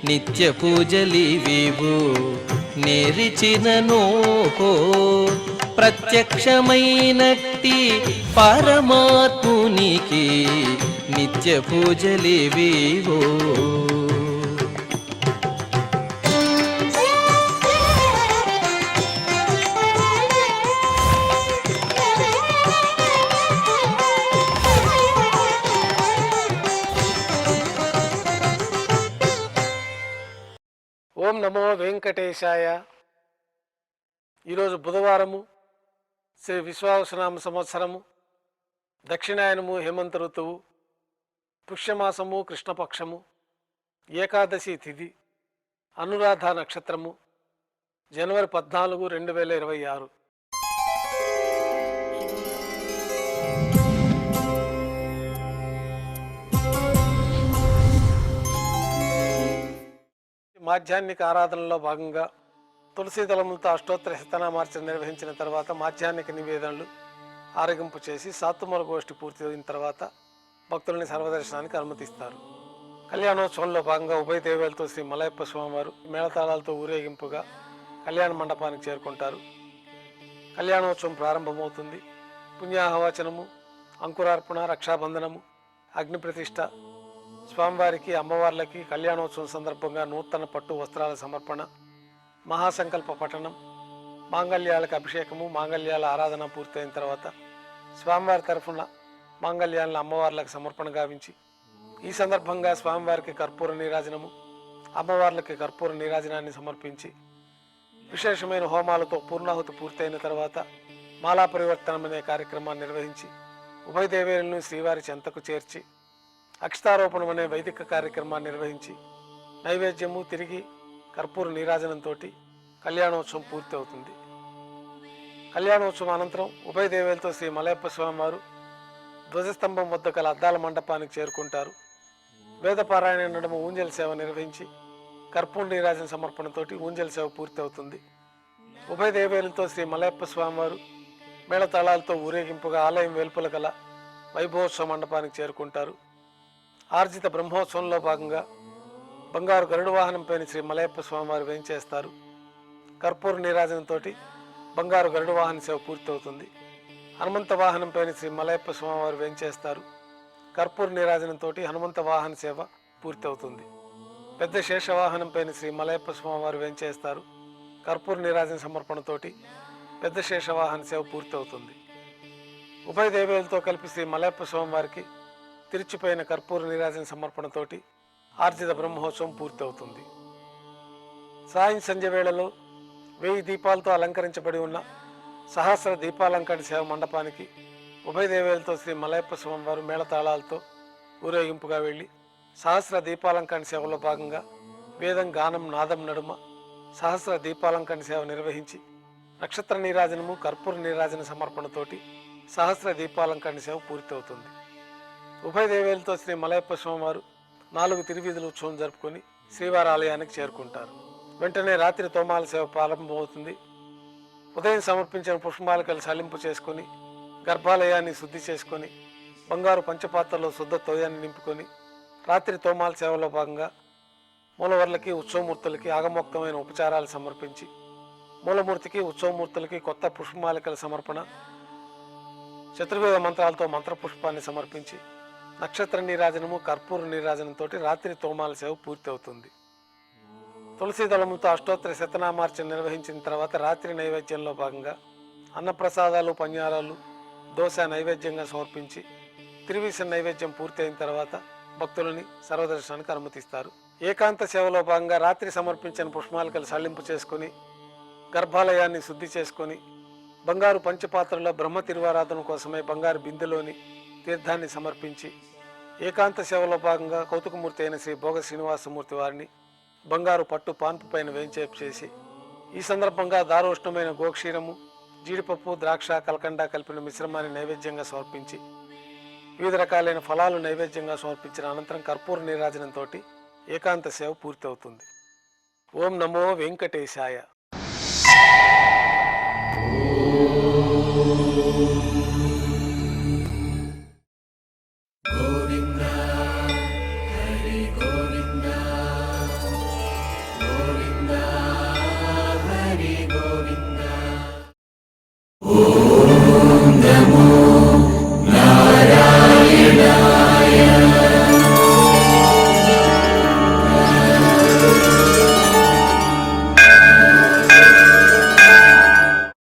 నిత్య పూజలివివు నేరిచినను ప్రత్యక్షమైనట్టి పరమాత్మునికి నిత్య పూజలివివో. ఓం నమో వెంకటేశాయ. ఈరోజు బుధవారము, శ్రీ విశ్వావసనామ సంవత్సరము, దక్షిణాయనము, హేమంత ఋతువు, పుష్యమాసము, కృష్ణపక్షము, ఏకాదశి తిథి, అనురాధ నక్షత్రము, జనవరి 14, 2026. మాధ్యాహ్నిక ఆరాధనలో భాగంగా తులసీ దళములతో అష్టోత్తర శతనామార్చన నిర్వహించిన తర్వాత మాధ్యాహ్నిక నివేదనలు ఆరగింపు చేసి సాత్తుమల గోష్ఠి పూర్తి అయిన తర్వాత భక్తులని సర్వదర్శనానికి అనుమతిస్తారు. కళ్యాణోత్సవంలో భాగంగా ఉభయ దేవేలతో శ్రీ మలయప్ప స్వామివారు మేళతాళాలతో ఊరేగింపుగా కళ్యాణ మండపానికి చేరుకుంటారు. కళ్యాణోత్సవం ప్రారంభమవుతుంది. పుణ్యాహవచనము, అంకురార్పణ, రక్షాబంధనము, అగ్నిప్రతిష్ఠ, స్వామివారికి అమ్మవార్లకి కళ్యాణోత్సవం సందర్భంగా నూతన పట్టు వస్త్రాల సమర్పణ, మహాసంకల్ప పఠనం, మాంగళ్యాలకు అభిషేకము, మాంగళ్యాల ఆరాధన పూర్తయిన తర్వాత స్వామివారి తరఫున మాంగళ్యాలను అమ్మవార్లకు సమర్పణ గావించి ఈ సందర్భంగా స్వామివారికి కర్పూర నీరాజనము, అమ్మవార్లకి కర్పూర నీరాజనాన్ని సమర్పించి విశేషమైన హోమాలతో పూర్ణాహుతి పూర్తయిన తర్వాత మాలా పరివర్తనం అనే కార్యక్రమాన్ని నిర్వహించి ఉభయ దేవేరులను శ్రీవారి చెంతకు చేర్చి అక్షతారోపణం అనే వైదిక కార్యక్రమాన్ని నిర్వహించి నైవేద్యము, తిరిగి కర్పూర నీరాజనంతో కళ్యాణోత్సవం పూర్తి అవుతుంది. కళ్యాణోత్సవం అనంతరం ఉభయ దేవేలతో శ్రీ మలయప్ప స్వామివారు ధ్వజస్తంభం వద్ద గల అద్దాల మండపానికి చేరుకుంటారు. వేదపారాయణ నడుమ ఊంజల్ సేవ నిర్వహించి కర్పూర నీరాజన సమర్పణతోటి ఊంజల్ సేవ పూర్తి అవుతుంది. ఉభయ దేవేలతో శ్రీ మలయప్ప స్వామివారు మేళతాళాలతో ఊరేగింపుగా ఆలయం వెలుపల గల వైభవోత్సవ మండపానికి చేరుకుంటారు. ఆర్జిత బ్రహ్మోత్సవంలో భాగంగా బంగారు గరుడు వాహనంపైన శ్రీ మలయప్ప స్వామివారు వేయించేస్తారు. కర్పూర నీరాజనంతో బంగారు గరుడు వాహన సేవ పూర్తి అవుతుంది. హనుమంత వాహనంపైన శ్రీ మలయప్ప స్వామివారు వేయించేస్తారు. కర్పూర నీరాజనంతో హనుమంత వాహన సేవ పూర్తి అవుతుంది. పెద్ద శేషవాహనంపైన శ్రీ మలయప్ప స్వామివారు వేయించేస్తారు. కర్పూర నీరాజన సమర్పణతోటి పెద్ద శేషవాహన సేవ పూర్తి అవుతుంది. ఉభయ దేవేలతో కలిపి శ్రీ మలయప్ప స్వామివారికి తిరిచిపోయిన కర్పూర నీరాజన సమర్పణతోటి ఆర్జిత బ్రహ్మోత్సవం పూర్తి అవుతుంది. సాయం సంధ్య వేళలో 1000 దీపాలతో అలంకరించబడి ఉన్న సహస్ర దీపాలంకరణ సేవ మండపానికి ఉభయ దేవేలతో శ్రీ మలయప్ప స్వామివారు మేళతాళాలతో ఊరేగింపుగా వెళ్ళి సహస్ర దీపాలంకరణ సేవలో భాగంగా వేదం, గానం, నాదం నడుమ సహస్ర దీపాలంకరణ సేవ నిర్వహించి నక్షత్ర నీరాజనము, కర్పూర నీరాజన సమర్పణతోటి సహస్ర దీపాలంకరణ సేవ పూర్తి అవుతుంది. ఉభయ దేవేలతో శ్రీ మలయప్ప స్వామివారు 4 తిరువీధుల ఉత్సవం జరుపుకొని శ్రీవారి ఆలయానికి చేరుకుంటారు. వెంటనే రాత్రి తోమాల సేవ ప్రారంభమవుతుంది. ఉదయం సమర్పించిన పుష్పమాలికలు సలింపు చేసుకొని గర్భాలయాన్ని శుద్ధి చేసుకొని బంగారు పంచపాత్రలో శుద్ధ తోయాన్ని నింపుకొని రాత్రి తోమాల సేవలో భాగంగా మూలవర్లకి, ఉత్సవమూర్తులకి ఆగమోక్తమైన ఉపచారాలు సమర్పించి మూలమూర్తికి, ఉత్సవమూర్తులకి కొత్త పుష్పమాలికల సమర్పణ, చతుర్వేద మంత్రాలతో మంత్రపుష్పాన్ని సమర్పించి నక్షత్ర నీరాజనము, కర్పూర నీరాజనంతో రాత్రి తోమాల సేవ పూర్తి అవుతుంది. తులసీ దళముతో అష్టోత్తర శతనామార్చన నిర్వహించిన తర్వాత రాత్రి నైవేద్యంలో భాగంగా అన్నప్రసాదాలు, పన్యారాలు, దోశ నైవేద్యంగా సమర్పించి తిరువీస నైవేద్యం పూర్తి అయిన తర్వాత భక్తులని సర్వదర్శనానికి అనుమతిస్తారు. ఏకాంత సేవలో భాగంగా రాత్రి సమర్పించిన పుష్పమాలికలు సల్లింపు చేసుకుని గర్భాలయాన్ని శుద్ధి చేసుకొని బంగారు పంచపాత్రలో బ్రహ్మ తిరువారాధన కోసమై బంగారు బిందెలోని తీర్థాన్ని సమర్పించి ఏకాంత సేవలో భాగంగా కౌతుకమూర్తి అయిన శ్రీ భోగ శ్రీనివాసమూర్తి వారిని బంగారు పట్టు పాన్పు పైన వేయించేపు చేసి ఈ సందర్భంగా దారోష్ణమైన గోక్షీరము, జీడిపప్పు, ద్రాక్ష, కలకండ కలిపిన మిశ్రమాన్ని నైవేద్యంగా సమర్పించి వివిధ రకాలైన ఫలాలు నైవేద్యంగా సమర్పించిన అనంతరం కర్పూర నీరాజనంతో ఏకాంత సేవ పూర్తి అవుతుంది. ఓం నమో వెంకటేశాయ.